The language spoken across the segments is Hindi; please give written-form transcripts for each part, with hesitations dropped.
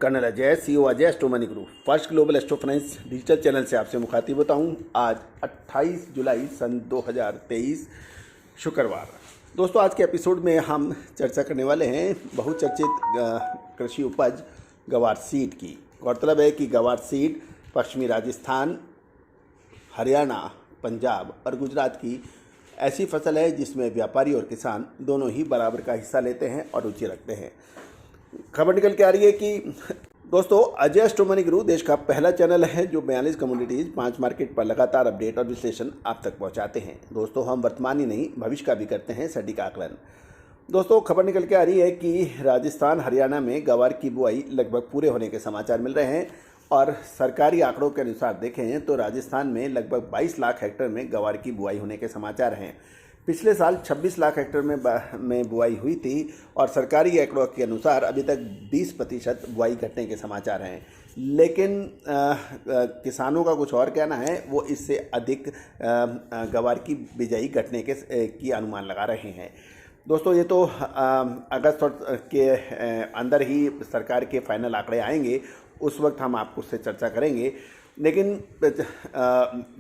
Colonel Ajay, CEO Ajay Astro Money Group, first global astro finance digital channel से आपसे मुखातिब होता हूँ। आज 28 जुलाई सन 2023 शुक्रवार। दोस्तों, आज के एपिसोड में हम चर्चा करने वाले हैं बहुचर्चित कृषि उपज गवार सीड की। गौरतलब है कि गवार सीड पश्चिमी राजस्थान, हरियाणा, पंजाब और गुजरात की ऐसी फसल है जिसमें व्यापारी और किसान दोनों ही बराबर का हिस्सा लेते हैं और रुचि रखते हैं। खबर निकल के आ रही है कि दोस्तों, अजय एस्ट्रो मनी ग्रुप देश का पहला चैनल है जो 42 कम्युनिटीज़ 5 मार्केट पर लगातार अपडेट और विश्लेषण आप तक पहुंचाते हैं। दोस्तों, हम वर्तमान ही नहीं भविष्य का भी करते हैं सटीक आकलन। दोस्तों, खबर निकल के आ रही है कि राजस्थान, हरियाणा में गवार की बुआई लगभग पूरे होने के समाचार मिल रहे हैं और सरकारी आंकड़ों के अनुसार देखें तो राजस्थान में लगभग 22 लाख हेक्टेयर में गवार की बुआई होने के समाचार हैं। पिछले साल 26 लाख हेक्टेयर में बुआई हुई थी और सरकारी आंकड़ों के अनुसार अभी तक 20% बुआई घटने के समाचार हैं। लेकिन किसानों का कुछ और कहना है, वो इससे अधिक गवार की बिजाई घटने की अनुमान लगा रहे हैं। दोस्तों, ये तो अगस्त के अंदर ही सरकार के फाइनल आंकड़े आएंगे, उस वक्त हम आपको उससे चर्चा करेंगे। लेकिन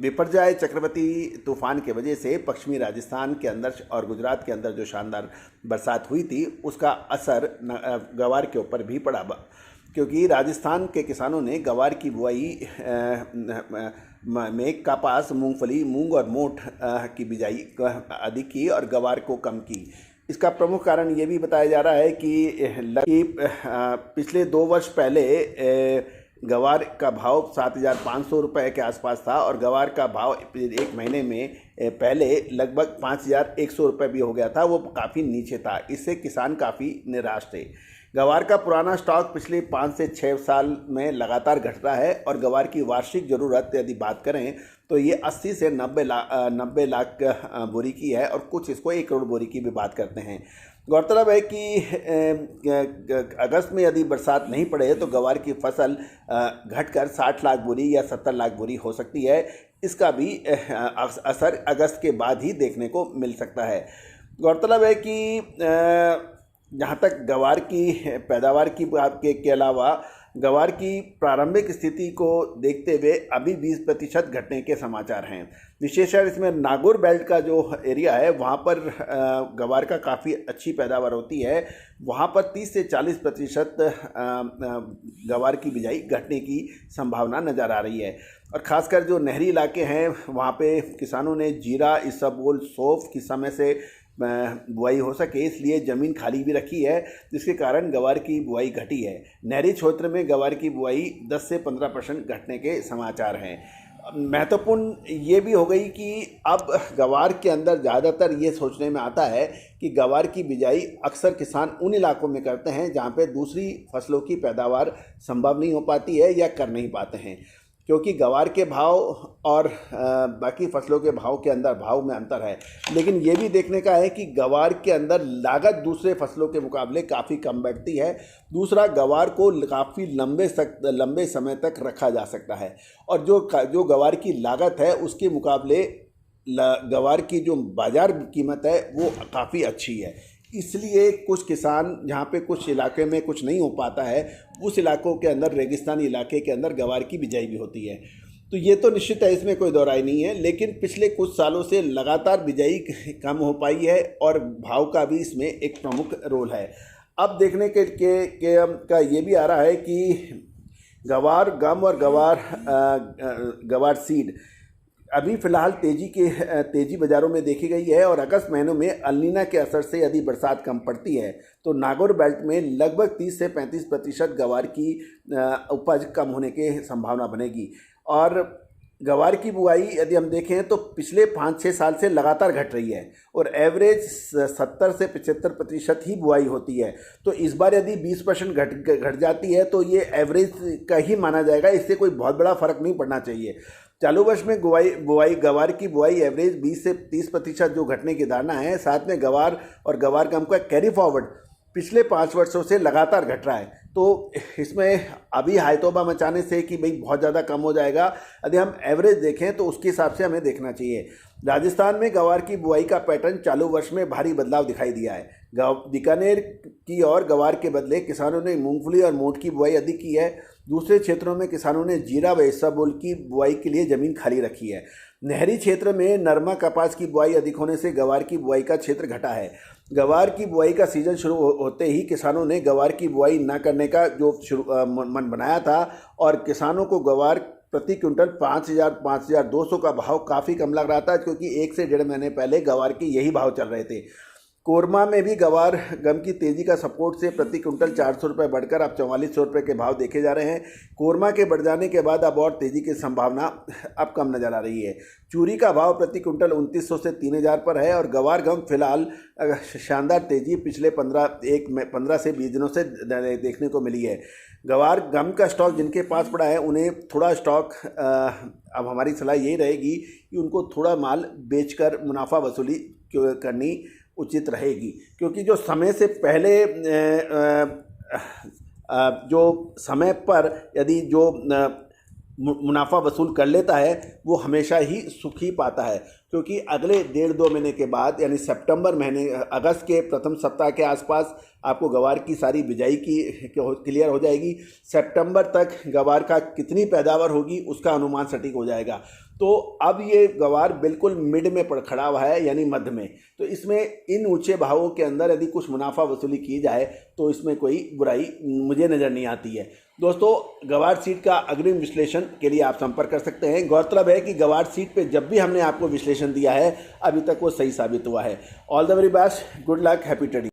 विपर्जय चक्रवाती तूफान के वजह से पश्चिमी राजस्थान के अंदर और गुजरात के अंदर जो शानदार बरसात हुई थी, उसका असर गवार के ऊपर भी पड़ा, क्योंकि राजस्थान के किसानों ने गवार की बुआई में कपास, मूंगफली, मूंग और मोठ की बिजाई अधिक की और गवार को कम की। इसका प्रमुख कारण ये भी बताया जा रहा है कि पिछले 2 वर्ष पहले गवार का भाव 7,500 रुपये के आसपास था और गवार का भाव एक महीने में पहले लगभग 5,100 रुपये भी हो गया था। वो काफ़ी नीचे था, इससे किसान काफ़ी निराश थे। गवार का पुराना स्टॉक पिछले 5 से 6 साल में लगातार घट रहा है और गवार की वार्षिक ज़रूरत यदि बात करें तो ये 80 से 90 लाख बोरी की है और कुछ इसको 1 करोड़ बोरी की भी बात करते हैं। गौरतलब है कि अगस्त में यदि बरसात नहीं पड़े तो गवार की फसल घटकर 60 लाख बोरी या 70 लाख बोरी हो सकती है। इसका भी असर अगस्त के बाद ही देखने को मिल सकता है। गौरतलब है कि जहाँ तक गवार की पैदावार की बात के अलावा गवार की प्रारंभिक स्थिति को देखते हुए अभी 20% घटने के समाचार हैं। विशेषकर इसमें नागौर बेल्ट का जो एरिया है वहाँ पर गवार का काफ़ी अच्छी पैदावार होती है। वहाँ पर 30 से 40% गवार की बिजाई घटने की संभावना नज़र आ रही है। और ख़ासकर जो नहरी इलाके हैं वहाँ पे किसानों ने जीरा, इसबगोल, सौंफ की समय से बुआई हो सके इसलिए ज़मीन खाली भी रखी है, जिसके कारण गवार की बुआई घटी है। नहरी क्षेत्र में गवार की बुआई 10 से 15% घटने के समाचार हैं। महत्वपूर्ण ये भी हो गई कि अब गवार के अंदर ज़्यादातर ये सोचने में आता है कि गवार की बिजाई अक्सर किसान उन इलाकों में करते हैं जहाँ पे दूसरी फसलों की पैदावार संभव नहीं हो पाती है या कर नहीं पाते हैं, क्योंकि गवार के भाव और बाकी फसलों के भाव के अंदर भाव में अंतर है। लेकिन ये भी देखने का है कि गवार के अंदर लागत दूसरे फसलों के मुकाबले काफ़ी कम बैठती है। दूसरा, गवार को काफ़ी लंबे समय तक रखा जा सकता है और जो गवार की लागत है उसके मुकाबले गवार की जो बाज़ार कीमत है वो काफ़ी अच्छी है। इसलिए कुछ किसान जहाँ पे कुछ इलाके में कुछ नहीं हो पाता है, उस इलाकों के अंदर, रेगिस्तानी इलाके के अंदर गवार की बिजाई भी होती है। तो ये तो निश्चित है, इसमें कोई दोहराई नहीं है। लेकिन पिछले कुछ सालों से लगातार बिजाई कम हो पाई है और भाव का भी इसमें एक प्रमुख रोल है। अब देखने का ये भी आ रहा है कि गवार गम और गवार सीड अभी फ़िलहाल तेज़ी बाज़ारों में देखी गई है और अगस्त महीनों में अल नीनो के असर से यदि बरसात कम पड़ती है तो नागौर बेल्ट में लगभग 30 से 35% गवार की उपज कम होने की संभावना बनेगी। और गवार की बुआई यदि हम देखें तो पिछले 5-6 साल से लगातार घट रही है और एवरेज 70 से 75% ही बुआई होती है। तो इस बार यदि 20% घट जाती है तो ये एवरेज का ही माना जाएगा, इससे कोई बहुत बड़ा फ़र्क नहीं पड़ना चाहिए। चालू वर्ष में गवार की बुआई एवरेज 20 से 30% जो घटने की धारणा है, साथ में गवार और गवार गम का कैरी फॉरवर्ड पिछले 5 वर्षों से लगातार घट रहा है। तो इसमें अभी हायतौबा मचाने से कि भाई बहुत ज़्यादा कम हो जाएगा, यदि हम एवरेज देखें तो उसके हिसाब से हमें देखना चाहिए। राजस्थान में गवार की बुआई का पैटर्न चालू वर्ष में भारी बदलाव दिखाई दिया है। बीकानेर की ओर गवार के बदले किसानों ने मूंगफली और मोठ की बुआई अधिक की है। दूसरे क्षेत्रों में किसानों ने जीरा व इसबगोल की बुआई के लिए जमीन खाली रखी है। नहरी क्षेत्र में नरमा कपास की बुआई अधिक होने से गवार की बुआई का क्षेत्र घटा है। गवार की बुआई का सीजन शुरू होते ही किसानों ने गवार की बुआई न करने का जो मन बनाया था और किसानों को गवार प्रति क्विंटल 5,200 का भाव काफ़ी कम लग रहा था, क्योंकि 1 से 1.5 महीने पहले गवार के यही भाव चल रहे थे। कोरमा में भी गवार गम की तेज़ी का सपोर्ट से प्रति क्विंटल 400 रुपये बढ़कर अब 4400 रुपये के भाव देखे जा रहे हैं। कोरमा के बढ़ जाने के बाद अब और तेज़ी की संभावना अब कम नज़र आ रही है। चूरी का भाव प्रति क्विंटल 2900 से 3000 पर है और गवार गम फिलहाल शानदार तेज़ी पिछले 15 से 20 दिनों से देखने को मिली है। गवार गम का स्टॉक जिनके पास पड़ा है उन्हें थोड़ा स्टॉक, अब हमारी सलाह यही रहेगी कि उनको थोड़ा माल बेचकर मुनाफा वसूली करनी उचित रहेगी, क्योंकि जो समय से पहले जो समय पर यदि जो मुनाफा वसूल कर लेता है वो हमेशा ही सुख ही पाता है, क्योंकि अगले 1.5-2 महीने के बाद यानी सितंबर महीने, अगस्त के प्रथम सप्ताह के आसपास आपको गवार की सारी बिजाई की क्लियर हो जाएगी। सितंबर तक गवार का कितनी पैदावार होगी उसका अनुमान सटीक हो जाएगा। तो अब ये गवार बिल्कुल मिड में खड़ा हुआ है, यानी मध्य में। तो इसमें इन ऊंचे भावों के अंदर यदि कुछ मुनाफा वसूली की जाए तो इसमें कोई बुराई मुझे नज़र नहीं आती है। दोस्तों, गवार सीड का अग्रिम विश्लेषण के लिए आप संपर्क कर सकते हैं। गौरतलब है कि गवार सीड पे जब भी हमने आपको विश्लेषण दिया है अभी तक वो सही साबित हुआ है। All the very best, good luck, happy trading.